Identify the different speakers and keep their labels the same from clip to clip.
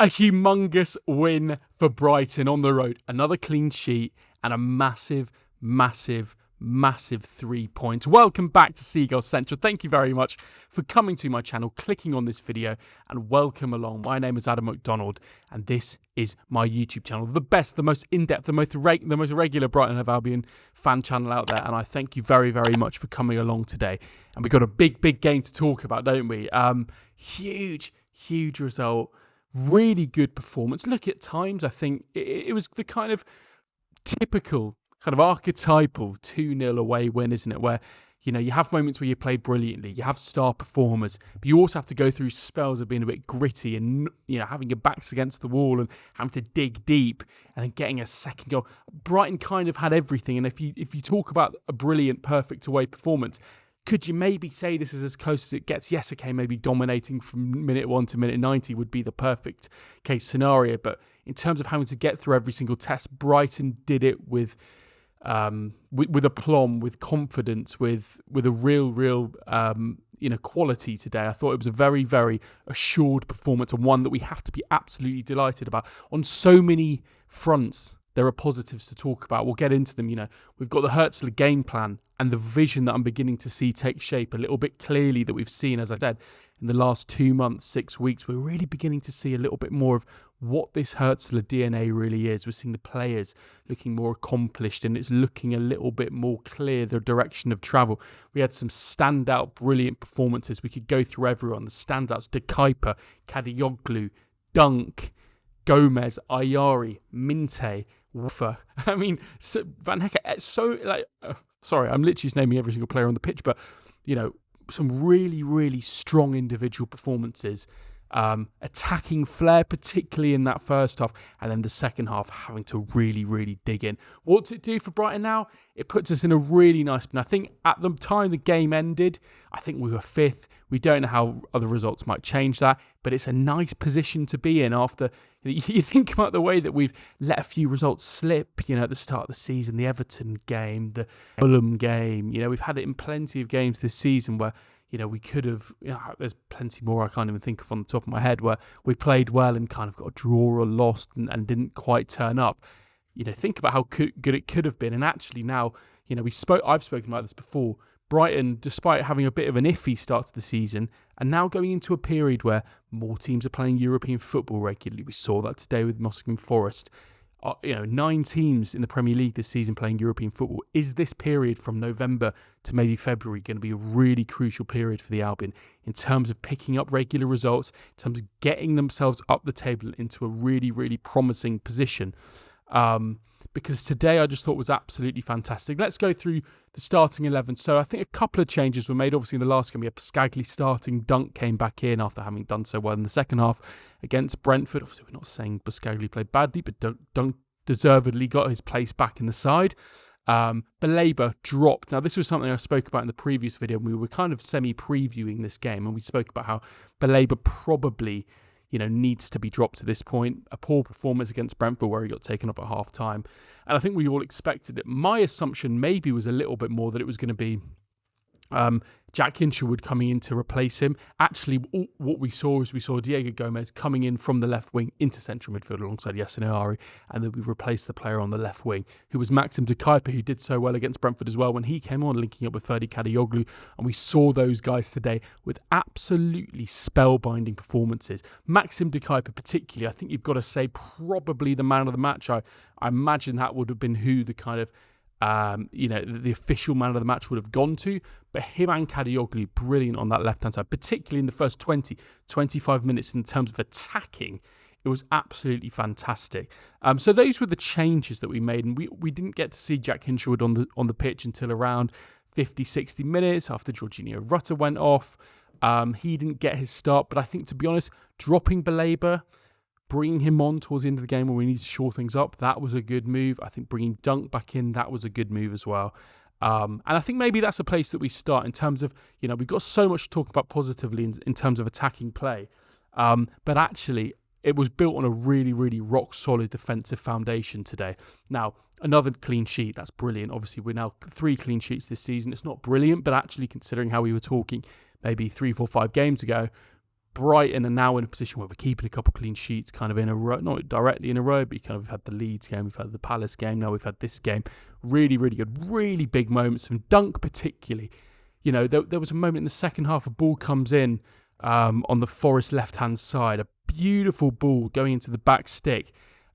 Speaker 1: A humongous win for Brighton on the road. Another clean sheet and a massive 3 points. Welcome back to Seagull Central. Thank you very much for coming to my channel, clicking on this video, and welcome along. My name is Adam MacDonald, and this is my YouTube channel. The best, the most in-depth, the most regular Brighton and Hove Albion fan channel out there, and I thank you very, very much for coming along today. And we've got a big game to talk about, don't we? Huge result. Really good performance. Look, at times, I think it was the kind of typical, kind of archetypal 2-0 away win, isn't it? Where, you know, you have moments where you play brilliantly, you have star performers, but you also have to go through spells of being a bit gritty and, you know, having your backs against the wall and having to dig deep and then getting a second goal. Brighton kind of had everything, and if you talk about a brilliant, perfect away performance, could you maybe say this is as close as it gets? Yes, okay, maybe dominating from minute 1 to minute 90 would be the perfect case scenario. But in terms of having to get through every single test, Brighton did it with aplomb, with confidence, with a real quality today. I thought it was a very, very assured performance, and one that we have to be absolutely delighted about. On so many fronts, there are positives to talk about. We'll get into them. You know, we've got the Hurzeler game plan and the vision that I'm beginning to see take shape a little bit clearly that we've seen, as I said, in the last 2 months, 6 weeks. We're really beginning to see a little bit more of what this Hurzeler DNA really is. We're seeing the players looking more accomplished, and it's looking a little bit more clear, the direction of travel. We had some standout, brilliant performances. We could go through everyone. The standouts: Cuyper, Kadioglu, Dunk, Gomez, Ayari, Minteh, Wieffer. I mean, Van Hecke. Sorry, I'm literally just naming every single player on the pitch, but, you know, some really strong individual performances. Attacking flair, particularly in that first half, and then the second half having to really dig in. What's it do for Brighton now? It puts us in a really nice, and I think at the time the game ended, I think we were 5th. We don't know how other results might change that, but it's a nice position to be in after. You think about the way that we've let a few results slip, you know, at the start of the season, the Everton game, the Fulham game, you know, we've had it in plenty of games this season where, you know, we could have, you know, there's plenty more I can't even think of on the top of my head, where we played well and kind of got a draw or lost and didn't quite turn up. You know, think about how good it could have been. And actually now, you know, I've spoken about this before. Brighton, despite having a bit of an iffy start to the season, and now going into a period where more teams are playing European football regularly. We saw that today with Nottingham Forest. 9 teams in the Premier League this season playing European football. Is this period from November to maybe February going to be a really crucial period for the Albion in terms of picking up regular results, in terms of getting themselves up the table into a really promising position? Because today I just thought was absolutely fantastic. Let's go through the starting 11. So I think a couple of changes were made. Obviously in the last game we had Skagli starting. Dunk came back in after having done so well in the second half against Brentford. Obviously we're not saying Skagli played badly, but Dunk deservedly got his place back in the side. Baleba dropped. Now this was something I spoke about in the previous video. We were kind of semi-previewing this game, and we spoke about how Baleba probably, you know, needs to be dropped to this point. A poor performance against Brentford where he got taken off at half time. And I think we all expected it. My assumption maybe was a little bit more that it was going to be Jack Hinshelwood coming in to replace him. Actually, what we saw is Diego Gomez coming in from the left wing into central midfield alongside Ayari, and then we replaced the player on the left wing, who was Maxim Cuyper, who did so well against Brentford as well when he came on, linking up with Ferdi, Kadioglu, and we saw those guys today with absolutely spellbinding performances. Maxim Cuyper particularly, I think you've got to say probably the man of the match. I imagine that would have been who the kind of the official man of the match would have gone to, but him and Kadioglu brilliant on that left-hand side, particularly in the first 25 minutes in terms of attacking. It was absolutely fantastic. So those were the changes that we made, and we didn't get to see Jack Hinshelwood on the pitch until around 50-60 minutes after Georginio Rutter went off. He didn't get his start, but I think, to be honest, dropping Baleba, bringing him on towards the end of the game when we need to shore things up, that was a good move. I think bringing Dunk back in, that was a good move as well. And I think maybe that's a place that we start in terms of, you know, we've got so much to talk about positively in terms of attacking play. But actually, it was built on a really rock-solid defensive foundation today. Now, another clean sheet, that's brilliant. Obviously, we're now 3 clean sheets this season. It's not brilliant, but actually, considering how we were talking maybe 3, 4, 5 games ago, Brighton are now in a position where we're keeping a couple clean sheets kind of in a row, not directly in a row, but we've had the Leeds game, we've had the Palace game, now we've had this game. Really, really good, really big moments from Dunk particularly. There was a moment in the second half, a ball comes in on the Forest left-hand side, a beautiful ball going into the back stick,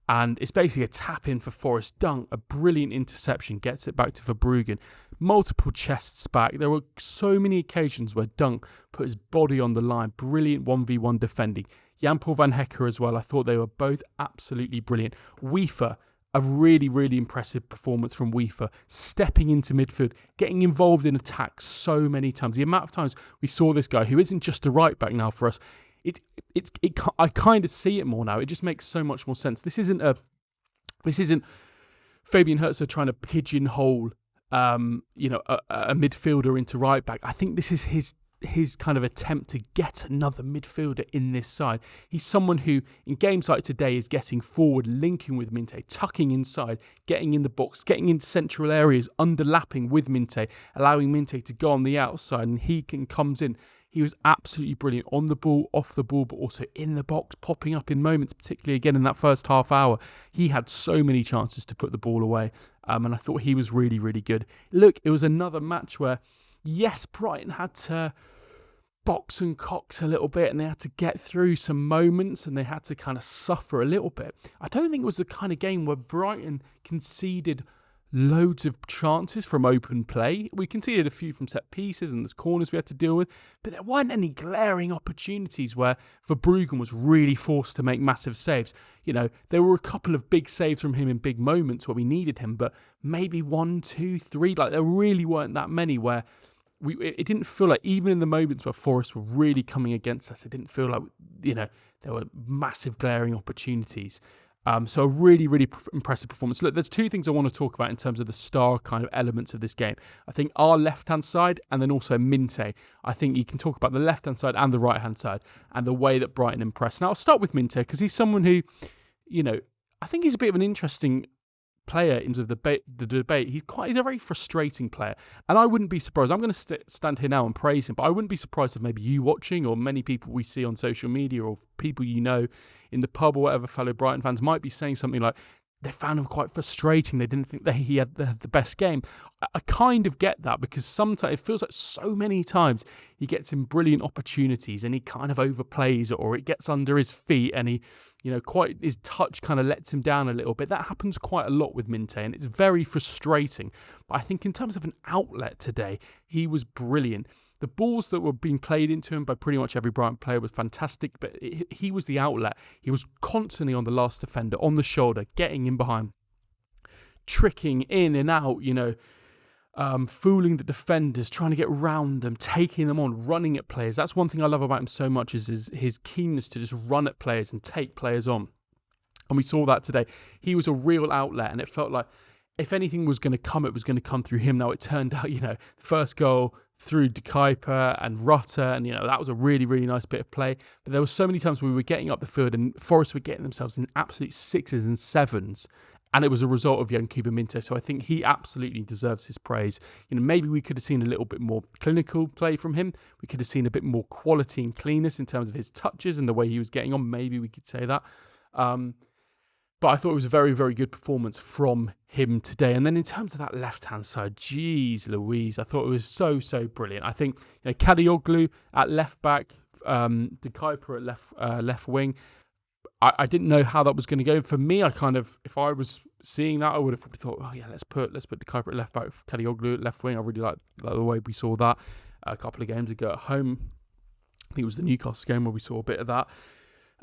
Speaker 1: and it's basically a tap-in for Forest. Dunk, a brilliant interception, gets it back to Verbruggen. Multiple chests back. There were so many occasions where Dunk put his body on the line. Brilliant 1v1 defending. Jan-Paul van Hecke as well. I thought they were both absolutely brilliant. Wieffer, a really, really impressive performance from Wieffer, stepping into midfield, getting involved in attacks so many times. The amount of times we saw this guy, who isn't just a right back now for us, I kind of see it more now. It just makes so much more sense. This isn't Fabian Hurzeler trying to pigeonhole a midfielder into right back. I think this is his kind of attempt to get another midfielder in this side. He's someone who, in games like today, is getting forward, linking with Minteh, tucking inside, getting in the box, getting into central areas, underlapping with Minteh, allowing Minteh to go on the outside, and he comes in. He was absolutely brilliant on the ball, off the ball, but also in the box, popping up in moments, particularly again in that first half hour. He had so many chances to put the ball away, and I thought he was really, really good. Look, it was another match where, yes, Brighton had to box and cox a little bit, and they had to get through some moments, and they had to kind of suffer a little bit. I don't think it was the kind of game where Brighton conceded loads of chances from open play. We conceded a few from set pieces and there's corners we had to deal with, but there weren't any glaring opportunities where Verbruggen was really forced to make massive saves. There were a couple of big saves from him in big moments where we needed him, but maybe 1, 2, 3, there really weren't that many where it didn't feel like, even in the moments where Forest were really coming against us, it didn't feel like, there were massive glaring opportunities. So a really, really impressive performance. Look, there's two things I want to talk about in terms of the star kind of elements of this game. I think our left-hand side and then also Minteh. I think you can talk about the left-hand side and the right-hand side and the way that Brighton impressed. Now, I'll start with Minteh because he's someone who, I think he's a bit of an interesting player in terms of the debate. He's a very frustrating player, and I wouldn't be surprised. I'm going to stand here now and praise him, but I wouldn't be surprised if maybe you watching or many people we see on social media or people in the pub or whatever, fellow Brighton fans, might be saying something like they found him quite frustrating. They didn't think that he had the best game. I kind of get that because sometimes it feels like so many times he gets in brilliant opportunities and he kind of overplays it, or it gets under his feet and he, his touch kind of lets him down a little bit. That happens quite a lot with Minteh, and it's very frustrating. But I think in terms of an outlet today, he was brilliant. The balls that were being played into him by pretty much every Brighton player was fantastic, but he was the outlet. He was constantly on the last defender, on the shoulder, getting in behind, tricking in and out, fooling the defenders, trying to get round them, taking them on, running at players. That's one thing I love about him so much, is his keenness to just run at players and take players on. And we saw that today. He was a real outlet, and it felt like if anything was going to come, it was going to come through him. Now, it turned out, the first goal through Cuyper and Rutter, and that was a really, really nice bit of play. But there were so many times we were getting up the field and Forest were getting themselves in absolute 6s and 7s, and it was a result of Yankuba Minteh. So I think he absolutely deserves his praise. Maybe we could have seen a little bit more clinical play from him. We could have seen a bit more quality and cleanness in terms of his touches and the way he was getting on. Maybe we could say that. But I thought it was a very, very good performance from him today. And then in terms of that left-hand side, geez Louise, I thought it was so, so brilliant. I think Kadioglu at left-back, Cuyper at left wing. I didn't know how that was going to go. For me, if I was seeing that, I would have probably thought, oh yeah, let's put Cuyper at left-back, Kadioglu at left wing. I really like the way we saw that a couple of games ago at home. I think it was the Newcastle game where we saw a bit of that.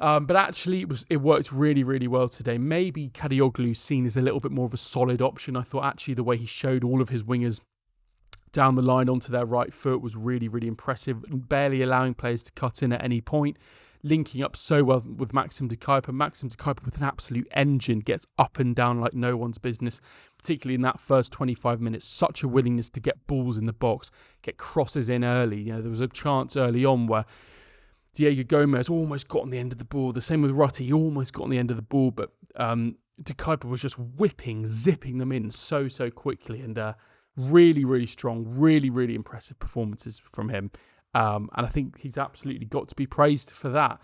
Speaker 1: But actually, it worked really, really well today. Maybe Kadioglu seen as a little bit more of a solid option. I thought actually the way he showed all of his wingers down the line onto their right foot was really, really impressive. Barely allowing players to cut in at any point. Linking up so well with Maxim to Cuyper. Maxim to Cuyper with an absolute engine, gets up and down like no one's business, particularly in that first 25 minutes. Such a willingness to get balls in the box, get crosses in early. There was a chance early on where Diego Gomez almost got on the end of the ball. The same with Rutter, he almost got on the end of the ball, but Cuyper was just zipping them in so, so quickly, and really, really strong, really, really impressive performances from him. And I think he's absolutely got to be praised for that.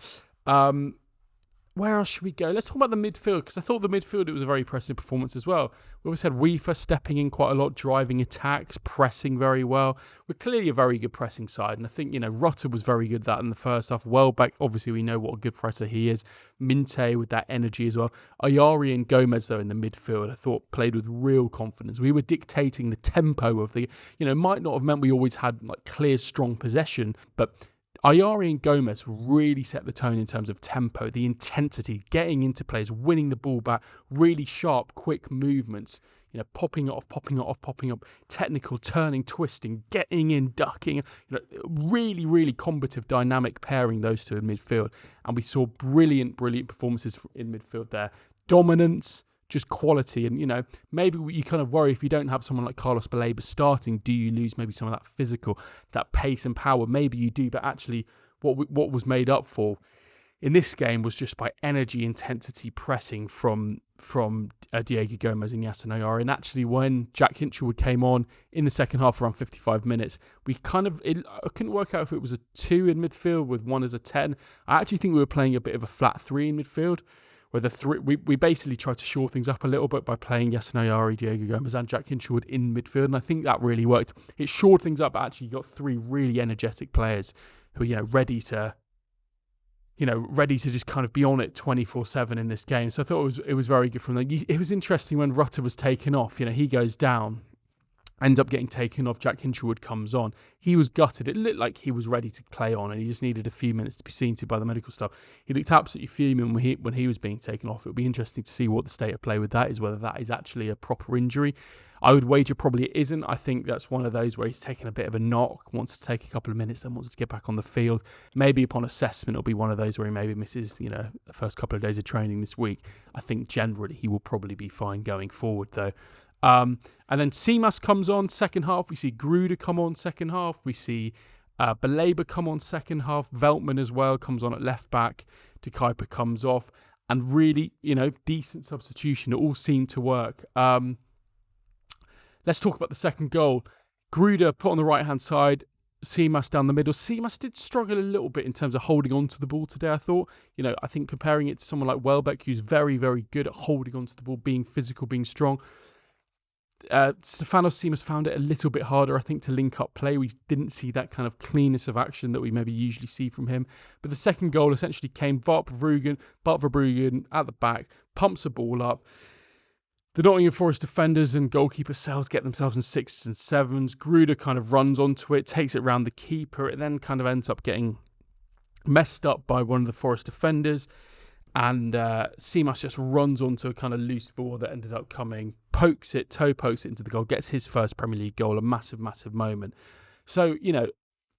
Speaker 1: Where else should we go? Let's talk about the midfield, because I thought the midfield, it was a very impressive performance as well. We always had Wieffer stepping in quite a lot, driving attacks, pressing very well. We're clearly a very good pressing side, and I think, Rutter was very good at that in the first half. Welbeck, obviously, we know what a good presser he is. Minteh with that energy as well. Ayari and Gomez, though, in the midfield, I thought played with real confidence. We were dictating the tempo of the, might not have meant we always had like clear, strong possession, but Ayari and Gomez really set the tone in terms of tempo, the intensity, getting into plays, winning the ball back, really sharp, quick movements, popping it off, popping up, technical, turning, twisting, getting in, ducking, really, really combative, dynamic pairing, those two in midfield. And we saw brilliant performances in midfield there. Dominance, just quality, and maybe you kind of worry if you don't have someone like Carlos Baleba starting, do you lose maybe some of that physical, that pace and power? Maybe you do, but actually what was made up for in this game was just by energy, intensity, pressing from Diego Gomez and Yasin Ayari. And actually when Jack Hinchelwood came on in the second half around 55 minutes, I couldn't work out if it was a 2 in midfield with 1 as a 10. I actually think we were playing a bit of a flat 3 in midfield, where the three, we basically tried to shore things up a little bit by playing Yasin Ayari, Diego Gomez and Jack Hinchelwood in midfield, and I think that really worked. It shored things up, but actually you got 3 really energetic players who are ready to just kind of be on it 24/7 in this game. So I thought it was very good from them. It was interesting when Rutter was taken off. He goes down, ends up getting taken off. Jack Hinchelwood comes on. He was gutted. It looked like he was ready to play on, and he just needed a few minutes to be seen to by the medical staff. He looked absolutely fuming when he was being taken off. It would be interesting to see what the state of play with that is, whether that is actually a proper injury. I would wager probably it isn't. I think that's one of those where he's taking a bit of a knock, wants to take a couple of minutes, then wants to get back on the field. Maybe upon assessment, it'll be one of those where he maybe misses, the first couple of days of training this week. I think generally he will probably be fine going forward, though. And then Tzimas comes on second half. We see Gruder come on second half. We see Baleba come on second half. Veltman as well comes on at left back. Cuyper comes off. And really, decent substitution. It all seemed to work. Let's talk about the second goal. Gruder put on the right-hand side. Tzimas down the middle. Tzimas did struggle a little bit in terms of holding on to the ball today, I thought. I think comparing it to someone like Welbeck, who's very, very good at holding on to the ball, being physical, being strong. Stefanos Tzimas found it a little bit harder, I think, to link up play. We didn't see that kind of cleanness of action that we maybe usually see from him. But the second goal essentially came Bart Verbruggen at the back, pumps the ball up. The Nottingham Forest defenders and goalkeeper Sells get themselves in 6s and 7s. Gruder kind of runs onto it, takes it round the keeper. It then kind of ends up getting messed up by one of the Forest defenders. And Tzimas just runs onto a kind of loose ball that ended up coming, toe pokes it into the goal, gets his first Premier League goal, a massive, massive moment. So,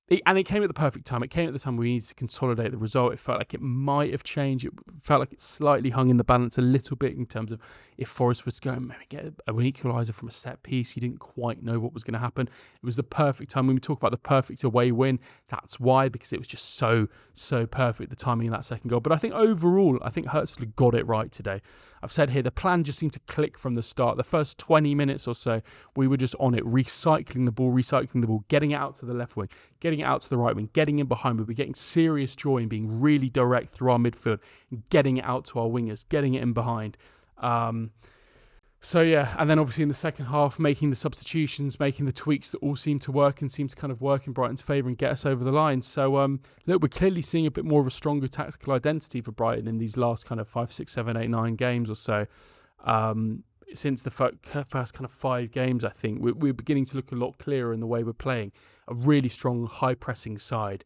Speaker 1: it came at the perfect time. It came at the time we needed to consolidate the result. It felt like it might have changed. It felt like it slightly hung in the balance a little bit in terms of if Forest was going to maybe get an equaliser from a set piece. You didn't quite know what was going to happen. It was the perfect time. When we talk about the perfect away win, that's why, because it was just so perfect, the timing of that second goal. But I think overall, Hurzeler got it right today. I've said here, the plan just seemed to click from the start. The first 20 minutes or so, we were just on it, recycling the ball, getting it out to the left wing, getting it out to the right wing, getting in behind. We were getting serious joy in being really direct through our midfield, and getting it out to our wingers, getting it in behind. And then obviously in the second half, making the substitutions, making the tweaks that all seem to work and seem to kind of work in Brighton's favour and get us over the line. So, look, we're clearly seeing a bit more of a stronger tactical identity for Brighton in these last kind of 5, 6, 7, 8, 9 games or so. Since the first kind of 5 games, I think, we're beginning to look a lot clearer in the way we're playing. A really strong, high-pressing side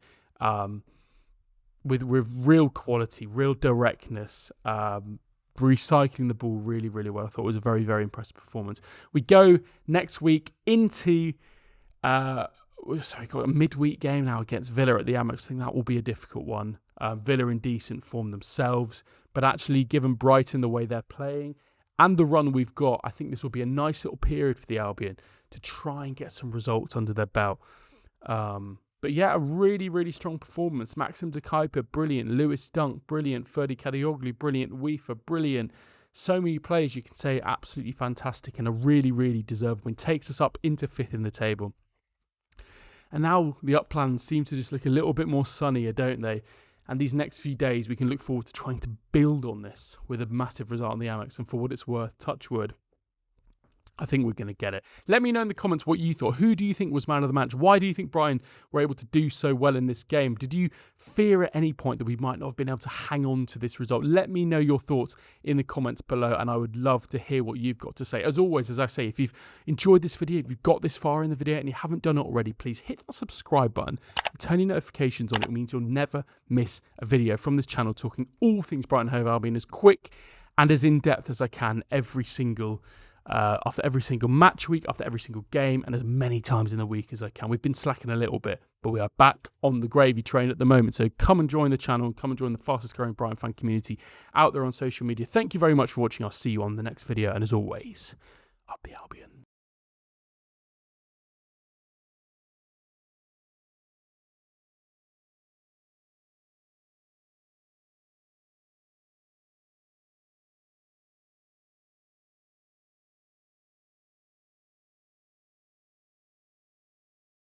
Speaker 1: with real quality, real directness, recycling the ball really, really well. I thought it was a very, very impressive performance. We go next week into got a midweek game now against Villa at the Amex. I think that will be a difficult one. Villa in decent form themselves, but actually given Brighton the way they're playing and the run we've got, I think this will be a nice little period for the Albion to try and get some results under their belt. But yeah, a really, really strong performance. Maxim Cuyper, brilliant. Lewis Dunk, brilliant. Ferdi Kadioglu, brilliant. Wieffer, brilliant. So many players you can say absolutely fantastic and a really, really deserved win. Takes us up into 5th in the table. And now the uplands seem to just look a little bit more sunnier, don't they? And these next few days, we can look forward to trying to build on this with a massive result on the Amex. And for what it's worth, touch wood, I think we're going to get it. Let me know in the comments what you thought. Who do you think was man of the match? Why do you think Brighton were able to do so well in this game? Did you fear at any point that we might not have been able to hang on to this result? Let me know your thoughts in the comments below, and I would love to hear what you've got to say. As always, as I say, if you've enjoyed this video, if you've got this far in the video and you haven't done it already, please hit that subscribe button and turn your notifications on. It means you'll never miss a video from this channel talking all things Brighton and Hove Albion as quick and as in-depth as I can after every single match week, after every single game, and as many times in the week as I can. We've been slacking a little bit, but we are back on the gravy train at the moment. So come and join the channel, come and join the fastest growing Brighton fan community out there on social media. Thank you very much for watching. I'll see you on the next video, and as always, up the Albion.